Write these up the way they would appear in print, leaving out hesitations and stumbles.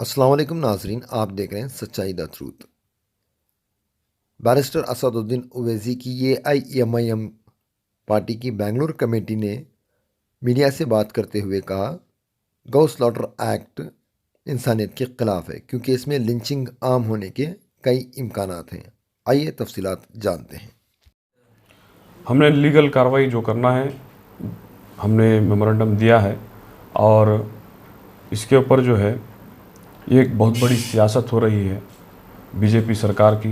अस्सलाम वालेकुम नाजरीन, आप देख रहे हैं सच्चाई the truth. Barrister Asaduddin Owaisi की AIMIM पार्टी की बेंगलुरु कमेटी ने मीडिया से बात करते हुए कहा, गौ स्लॉटर एक्ट इंसानियत के खिलाफ है क्योंकि इसमें लिंचिंग आम होने के कई इम्कानात हैं। आइए तफसीलात जानते हैं। हमने लीगल कार्रवाई जो करना है हमने मेमोरेंडम दिया है और इसके ऊपर जो है ये एक बहुत बड़ी सियासत हो रही है बीजेपी सरकार की।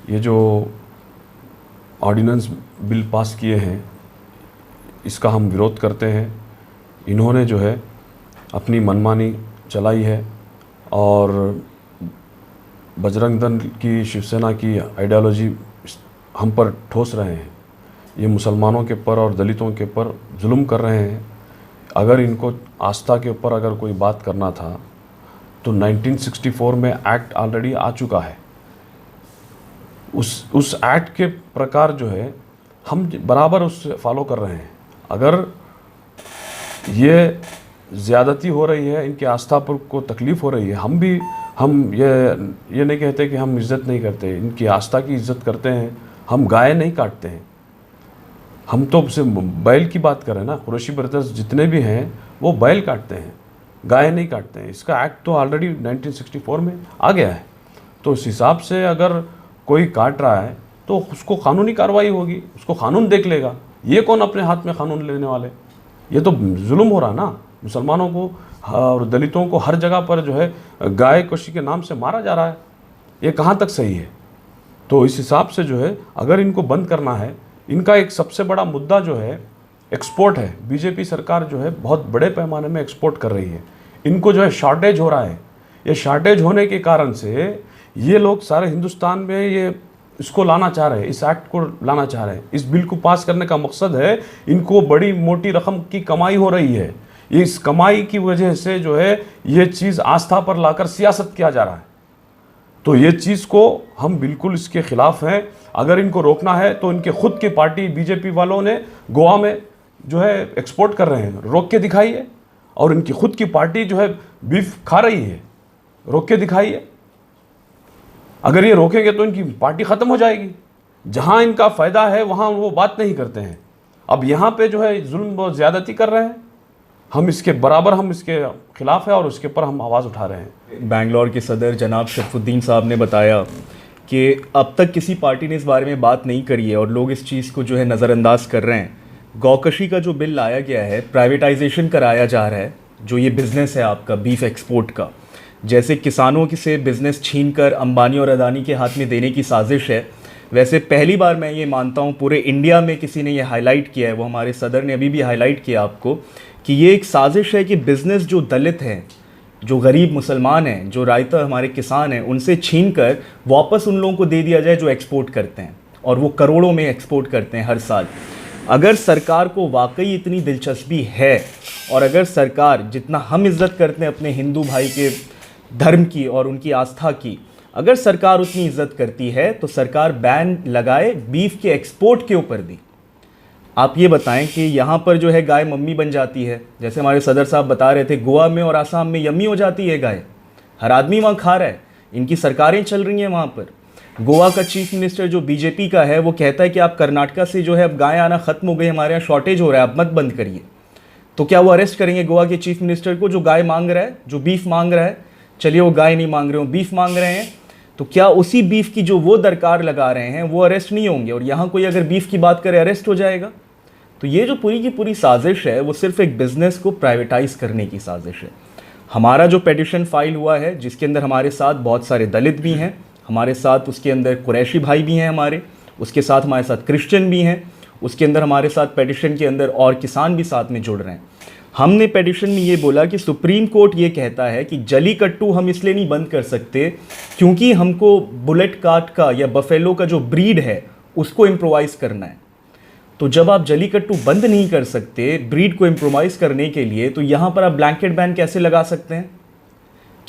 ये जो ऑर्डिनेंस बिल पास किए हैं इसका हम विरोध करते हैं। इन्होंने जो है अपनी मनमानी चलाई है और बजरंग दल की, शिवसेना की आइडियोलॉजी हम पर ठोस रहे हैं। ये मुसलमानों के ऊपर और दलितों के ऊपर जुल्म कर रहे हैं। अगर इनको आस्था के ऊपर अगर कोई बात करना था तो 1964 में एक्ट ऑलरेडी आ चुका है। उस एक्ट के प्रकार जो है हम बराबर उससे फॉलो कर रहे हैं। अगर ये ज़्यादती हो रही है, इनकी आस्था पर को तकलीफ़ हो रही है, हम ये नहीं कहते कि हम इज़्ज़त नहीं करते, इनकी आस्था की इज़्ज़त करते हैं। हम गाय नहीं काटते हैं, हम तो सिर्फ बैल की बात करें ना। कुरैशी ब्रदर्स जितने भी हैं वो बैल काटते हैं, गाय नहीं काटते हैं। इसका एक्ट तो ऑलरेडी 1964 में आ गया है। तो इस हिसाब से अगर कोई काट रहा है तो उसको कानूनी कार्रवाई होगी, उसको कानून देख लेगा। ये कौन अपने हाथ में कानून लेने वाले? ये तो जुल्म हो रहा ना मुसलमानों को और दलितों को। हर जगह पर जो है गाय कशी के नाम से मारा जा रहा है। ये कहाँ तक सही है? तो इस हिसाब से जो है अगर इनको बंद करना है, इनका एक सबसे बड़ा मुद्दा जो है एक्सपोर्ट है। बीजेपी सरकार जो है बहुत बड़े पैमाने में एक्सपोर्ट कर रही है। इनको जो है शॉर्टेज हो रहा है। ये शॉर्टेज होने के कारण से ये लोग सारे हिंदुस्तान में ये इसको लाना चाह रहे हैं, इस एक्ट को लाना चाह रहे हैं। इस बिल को पास करने का मकसद है इनको बड़ी मोटी रकम की कमाई हो रही है। इस कमाई की वजह से जो है ये चीज़ आस्था पर लाकर सियासत किया जा रहा है। तो ये चीज़ को हम बिल्कुल इसके खिलाफ हैं। अगर इनको रोकना है तो इनके खुद की पार्टी बीजेपी वालों ने गोवा में जो है एक्सपोर्ट कर रहे हैं, रोक के दिखाइए। और इनकी खुद की पार्टी जो है बीफ खा रही है, रोक के दिखाइए। अगर ये रोकेंगे तो इनकी पार्टी ख़त्म हो जाएगी। जहाँ इनका फ़ायदा है वहाँ वो बात नहीं करते हैं। अब यहाँ पे जो है जुल्म व ज़्यादती कर रहे हैं। हम इसके बराबर, हम इसके खिलाफ है और उसके ऊपर हम आवाज़ उठा रहे हैं। बैंगलोर के सदर जनाब शरफुद्दीन साहब ने बताया कि अब तक किसी पार्टी ने इस बारे में बात नहीं करी है और लोग इस चीज़ को जो है नज़रअंदाज कर रहे हैं। गौकशी का जो बिल लाया गया है, प्राइवेटाइजेशन कराया जा रहा है। जो ये बिज़नेस है आपका बीफ एक्सपोर्ट का, जैसे किसानों से बिज़नेस छीन कर अंबानी और अदानी के हाथ में देने की साजिश है, वैसे पहली बार मैं ये मानता हूँ पूरे इंडिया में किसी ने ये हाईलाइट किया है। वो हमारे सदर ने अभी भी हाईलाइट किया आपको कि ये एक साजिश है कि बिज़नेस जो दलित हैं, जो गरीब मुसलमान हैं, जो रायता हमारे किसान हैं, उनसे छीन कर वापस उन लोगों को दे दिया जाए जो एक्सपोर्ट करते हैं। और वो करोड़ों में एक्सपोर्ट करते हैं हर साल। अगर सरकार को वाकई इतनी दिलचस्पी है और अगर सरकार, जितना हम इज़्ज़त करते हैं अपने हिंदू भाई के धर्म की और उनकी आस्था की, अगर सरकार उतनी इज़्ज़त करती है तो सरकार बैन लगाए बीफ के एक्सपोर्ट के ऊपर भी। आप ये बताएं कि यहाँ पर जो है गाय मम्मी बन जाती है, जैसे हमारे सदर साहब बता रहे थे, गोवा में और आसाम में यम्मी हो जाती है गाय। हर आदमी वहाँ खा रहा है, इनकी सरकारें चल रही हैं वहाँ पर। गोवा का चीफ मिनिस्टर जो बीजेपी का है वो कहता है कि आप कर्नाटका से जो है अब गाय आना ख़त्म हो गई, हमारे यहाँ शॉर्टेज हो रहा है, आप मत बंद करिए। तो क्या वो अरेस्ट करेंगे गोवा के चीफ मिनिस्टर को जो गाय मांग रहा है, जो बीफ मांग रहा है? चलिए वो गाय नहीं मांग रहे हो, बीफ मांग रहे हैं, तो क्या उसी बीफ की जो वो दरकार लगा रहे हैं वो अरेस्ट नहीं होंगे? और यहाँ कोई अगर बीफ की बात करे अरेस्ट हो जाएगा। तो ये जो पूरी की पूरी साजिश है वो सिर्फ एक बिज़नेस को प्राइवेटाइज करने की साजिश है। हमारा जो पेटिशन फाइल हुआ है, जिसके अंदर हमारे साथ बहुत सारे दलित भी हैं, हमारे साथ उसके अंदर कुरैशी भाई भी हैं हमारे, उसके साथ हमारे साथ क्रिश्चियन भी हैं, उसके अंदर हमारे साथ पेटिशन के अंदर और किसान भी साथ में जुड़ रहे हैं। हमने पेटिशन में ये बोला कि सुप्रीम कोर्ट ये कहता है कि जलीकट्टू हम इसलिए नहीं बंद कर सकते क्योंकि हमको बुलेट काट का या बफेलो का जो ब्रीड है उसको इम्प्रोवाइज़ करना है। तो जब आप जलीकट्टू बंद नहीं कर सकते ब्रीड को इम्प्रोवाइज़ करने के लिए, तो यहाँ पर आप ब्लैंकेट बैन कैसे लगा सकते हैं?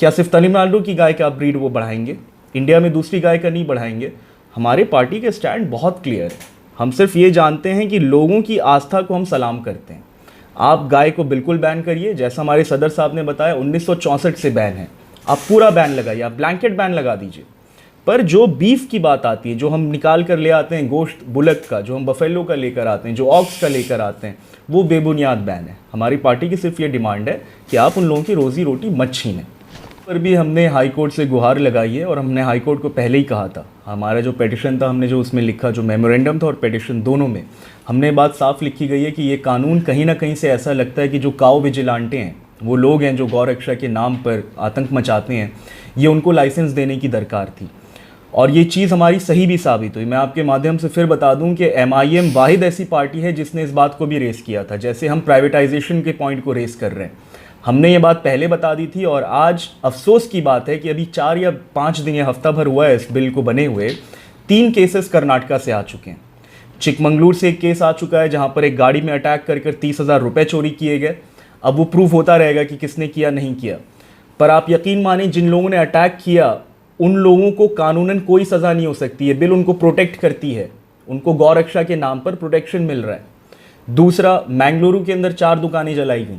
क्या सिर्फ तमिलनाडु की गाय का आप ब्रीड वो बढ़ाएंगे, इंडिया में दूसरी गाय का नहीं बढ़ाएंगे? हमारे पार्टी के स्टैंड बहुत क्लियर है। हम सिर्फ ये जानते हैं कि लोगों की आस्था को हम सलाम करते हैं। आप गाय को बिल्कुल बैन करिए, जैसा हमारे सदर साहब ने बताया 1964 से बैन है। आप पूरा बैन लगाइए, आप ब्लैंकेट बैन लगा दीजिए। पर जो बीफ की बात आती है, जो हम निकाल कर ले आते हैं गोश्त बुलक का, जो हम बफेलो का लेकर आते हैं, जो ऑक्स का लेकर आते हैं, वो बेबुनियाद बैन है। हमारी पार्टी की सिर्फ ये डिमांड है कि आप उन लोगों की रोज़ी रोटी मत छीनें। पर भी हमने हाई कोर्ट से गुहार लगाई है और हमने हाई कोर्ट को पहले ही कहा था। हमारा जो पेटिशन था, हमने जो उसमें लिखा, जो मेमोरेंडम था और पेटिशन दोनों में हमने बात साफ लिखी गई है कि ये कानून कहीं ना कहीं से ऐसा लगता है कि जो काऊ विजिलांटे हैं, वो लोग हैं जो गौ रक्षा के नाम पर आतंक मचाते हैं, ये उनको लाइसेंस देने की दरकार थी। और ये चीज़ हमारी सही भी साबित हुई। मैं आपके माध्यम से फिर बता दूं कि MIM वाहिद ऐसी पार्टी है जिसने इस बात को भी रेस किया था, जैसे हम प्राइवेटाइजेशन के पॉइंट को रेस कर रहे हैं। हमने ये बात पहले बता दी थी और आज अफसोस की बात है कि अभी 4 या 5 दिन या हफ्ता भर हुआ है इस बिल को बने हुए, 3 केसेस कर्नाटका से आ चुके हैं। चिकमंगलूर से एक केस आ चुका है जहाँ पर एक गाड़ी में अटैक कर 30,000 रुपये चोरी किए गए। अब वो प्रूफ होता रहेगा कि किसने किया नहीं किया, पर आप यकीन मानिए जिन लोगों ने अटैक किया उन लोगों को कानूनन कोई सज़ा नहीं हो सकती है। बिल उनको प्रोटेक्ट करती है, उनको गौ रक्षा के नाम पर प्रोटेक्शन मिल रहा है। दूसरा, मैंगलुरु के अंदर 4 दुकानें जलाई गई।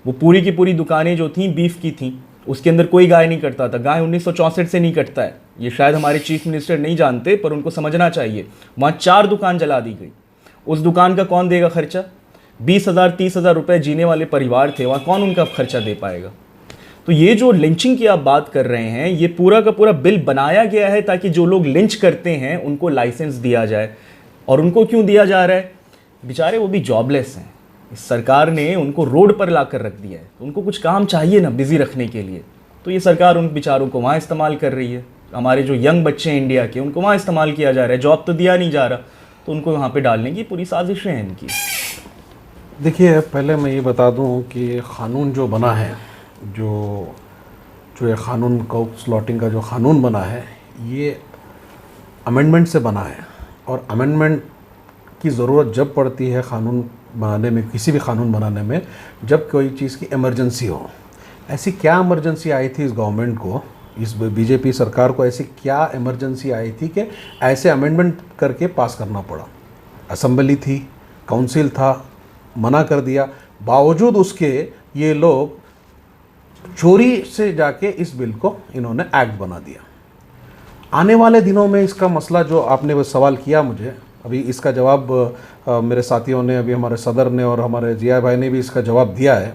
वो पूरी की पूरी दुकानें जो थीं बीफ की थीं, उसके अंदर कोई गाय नहीं कटता था। गाय 1964 से नहीं कटता है, ये शायद हमारे चीफ मिनिस्टर नहीं जानते, पर उनको समझना चाहिए। वहाँ 4 दुकान जला दी गई। उस दुकान का कौन देगा खर्चा? 20,000 30,000 रुपये जीने वाले परिवार थे, वहाँ कौन उनका खर्चा दे पाएगा? तो ये जो लिंचिंग की आप बात कर रहे हैं, ये पूरा का पूरा बिल बनाया गया है ताकि जो लोग लिंच करते हैं उनको लाइसेंस दिया जाए। और उनको क्यों दिया जा रहा है? बेचारे वो भी जॉबलेस हैं, इस सरकार ने उनको रोड पर ला कर रख दिया है। तो उनको कुछ काम चाहिए ना बिज़ी रखने के लिए, तो ये सरकार उन बेचारों को वहाँ इस्तेमाल कर रही है। हमारे जो यंग बच्चे हैं इंडिया के, उनको वहाँ इस्तेमाल किया जा रहा है। जॉब तो दिया नहीं जा रहा, तो उनको वहाँ पे डालने की पूरी साजिशें हैं इनकी। देखिए, पहले मैं ये बता दूं कि क़ानून जो बना है, जो ये क़ानून गौ स्लॉटिंग का जो क़ानून बना है, ये अमेंडमेंट से बना है। और अमेंडमेंट की ज़रूरत जब पड़ती है क़ानून बनाने में, किसी भी क़ानून बनाने में, जब कोई चीज़ की इमरजेंसी हो। ऐसी क्या इमरजेंसी आई थी इस गवर्नमेंट को, इस बीजेपी सरकार को ऐसी क्या इमरजेंसी आई थी कि ऐसे अमेंडमेंट करके पास करना पड़ा? असेंबली थी, काउंसिल था, मना कर दिया, बावजूद उसके ये लोग चोरी से जाके इस बिल को इन्होंने एक्ट बना दिया। आने वाले दिनों में इसका मसला, जो आपने वो सवाल किया मुझे, अभी इसका जवाब मेरे साथियों ने, अभी हमारे सदर ने और हमारे जिया भाई ने भी इसका जवाब दिया है।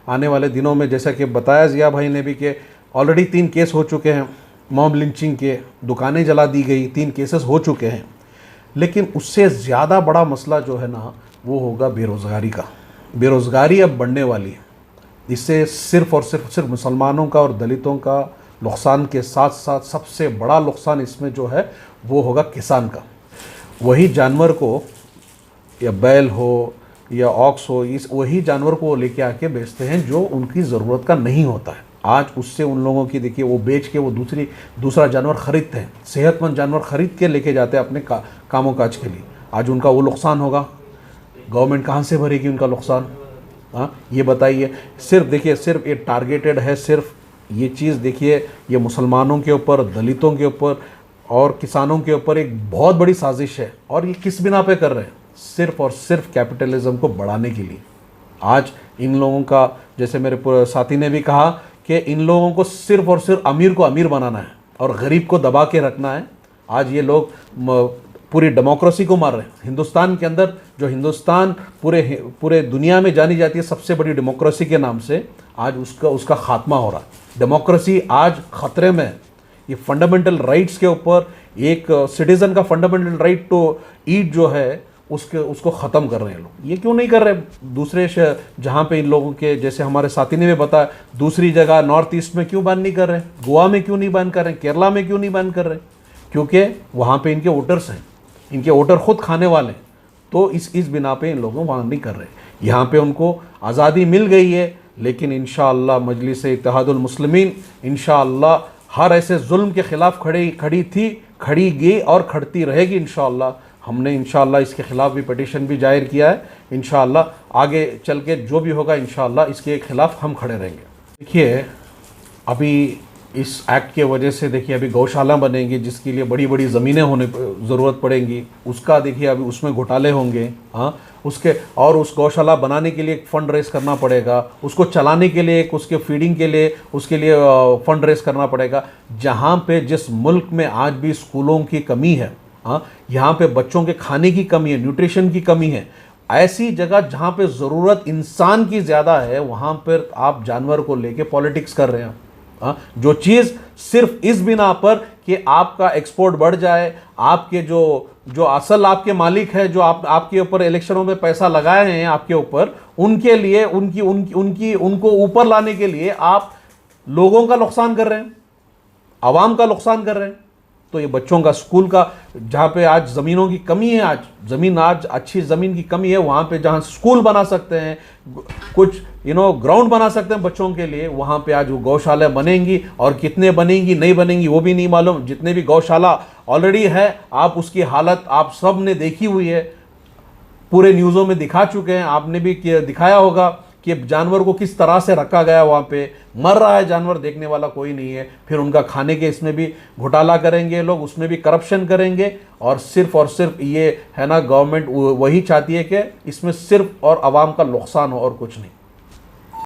आने वाले दिनों में, जैसा कि बताया जिया भाई ने भी, कि ऑलरेडी 3 केस हो चुके हैं मॉब लिंचिंग के, दुकानें जला दी गई, 3 केसेस हो चुके हैं। लेकिन उससे ज़्यादा बड़ा मसला जो है ना, वो होगा बेरोज़गारी का। बेरोज़गारी अब बढ़ने वाली है। इससे सिर्फ़ और सिर्फ मुसलमानों का और दलितों का नुकसान के साथ साथ सबसे बड़ा नुकसान इसमें जो है वो होगा किसान का। वही जानवर को, या बैल हो या ऑक्स हो, इस वही जानवर को वो लेके आके बेचते हैं जो उनकी ज़रूरत का नहीं होता है। आज उससे उन लोगों की, देखिए, वो बेच के वो दूसरा जानवर ख़रीदते हैं, सेहतमंद जानवर ख़रीद के लेके जाते हैं अपने कामों काज के लिए। आज उनका वो नुकसान होगा, गवर्नमेंट कहाँ से भरेगी उनका नुकसान? हाँ, ये बताइए। सिर्फ देखिए, सिर्फ ये टारगेटेड है, सिर्फ ये चीज़ देखिए, ये मुसलमानों के ऊपर, दलितों के ऊपर और किसानों के ऊपर एक बहुत बड़ी साजिश है। और ये किस बिना पे कर रहे हैं? सिर्फ और सिर्फ कैपिटलिज्म को बढ़ाने के लिए। आज इन लोगों का, जैसे मेरे साथी ने भी कहा, कि इन लोगों को सिर्फ और सिर्फ अमीर को अमीर बनाना है और गरीब को दबा के रखना है। आज ये लोग पूरी डेमोक्रेसी को मार रहे हैं। हिंदुस्तान के अंदर, जो हिंदुस्तान पूरे दुनिया में जानी जाती है सबसे बड़ी डेमोक्रेसी के नाम से, आज उसका खात्मा हो रहा है। डेमोक्रेसी आज ख़तरे में है। ये फंडामेंटल राइट्स के ऊपर, एक सिटीज़न का फंडामेंटल राइट टू ईट जो है, उसको ख़त्म कर रहे हैं लोग। ये क्यों नहीं कर रहे? दूसरे जहाँ पे इन लोगों के, जैसे हमारे साथी ने भी बताया, दूसरी जगह नॉर्थ ईस्ट में क्यों बैन नहीं कर रहे? गोवा में क्यों नहीं बैन कर रहे? केरला में क्यों नहीं बैन कर रहे? क्योंकि वहाँ पे इनके वोटर्स हैं, इनके वोटर खुद खाने वाले हैं। तो इस बिना पे इन लोगों वहाँ नहीं कर रहे। यहाँ पे उनको आज़ादी मिल गई है, लेकिन इंशाअल्लाह मजलिस इत्तेहादुल मुस्लिमीन इंशाअल्लाह हर ऐसे जुल्म के ख़िलाफ़ खड़ी थी, खड़ी गई और खड़ती रहेगी इंशाअल्लाह। हमने इंशाअल्लाह इसके ख़िलाफ़ भी पिटीशन भी जाहिर किया है। इंशाअल्लाह आगे चल के जो भी होगा इंशाअल्लाह इसके ख़िलाफ़ हम खड़े रहेंगे। देखिए, अभी इस एक्ट के वजह से देखिए अभी गौशाला बनेंगी जिसके लिए बड़ी बड़ी ज़मीनें होने ज़रूरत पड़ेंगी, उसका देखिए अभी उसमें घोटाले होंगे। हाँ, उसके और उस गौशाला बनाने के लिए फंड रेस करना पड़ेगा, उसको चलाने के लिए उसके फीडिंग के लिए उसके लिए फंड रेस करना पड़ेगा। जहाँ पे जिस मुल्क में आज भी स्कूलों की कमी है, हाँ, यहाँ पे बच्चों के खाने की कमी है, न्यूट्रिशन की कमी है, ऐसी जगह जहाँ पे ज़रूरत इंसान की ज़्यादा है वहाँ पर आप जानवर को लेके पॉलिटिक्स कर रहे हैं। हाँ, जो चीज़ सिर्फ इस बिना पर कि आपका एक्सपोर्ट बढ़ जाए, आपके जो असल आपके मालिक है, जो आपके ऊपर इलेक्शनों में पैसा लगाए हैं आपके ऊपर, उनके लिए उनको ऊपर लाने के लिए आप लोगों का नुकसान कर रहे हैं, आवाम का नुकसान कर रहे हैं। तो ये बच्चों का स्कूल का, जहाँ पे आज ज़मीनों की कमी है, आज अच्छी ज़मीन की कमी है, वहाँ पे जहाँ स्कूल बना सकते हैं, कुछ ग्राउंड बना सकते हैं बच्चों के लिए, वहाँ पे आज वो गौशाला बनेंगी। और कितने बनेंगी नहीं बनेंगी वो भी नहीं मालूम। जितने भी गौशाला ऑलरेडी है, आप उसकी हालत आप सब ने देखी हुई है, पूरे न्यूज़ों में दिखा चुके हैं, आपने भी दिखाया होगा कि जानवर को किस तरह से रखा गया, वहाँ पे मर रहा है जानवर, देखने वाला कोई नहीं है। फिर उनका खाने के इसमें भी घोटाला करेंगे लोग, उसमें भी करप्शन करेंगे। और सिर्फ ये है ना, गवर्नमेंट वही चाहती है कि इसमें सिर्फ और आवाम का नुकसान हो और कुछ नहीं।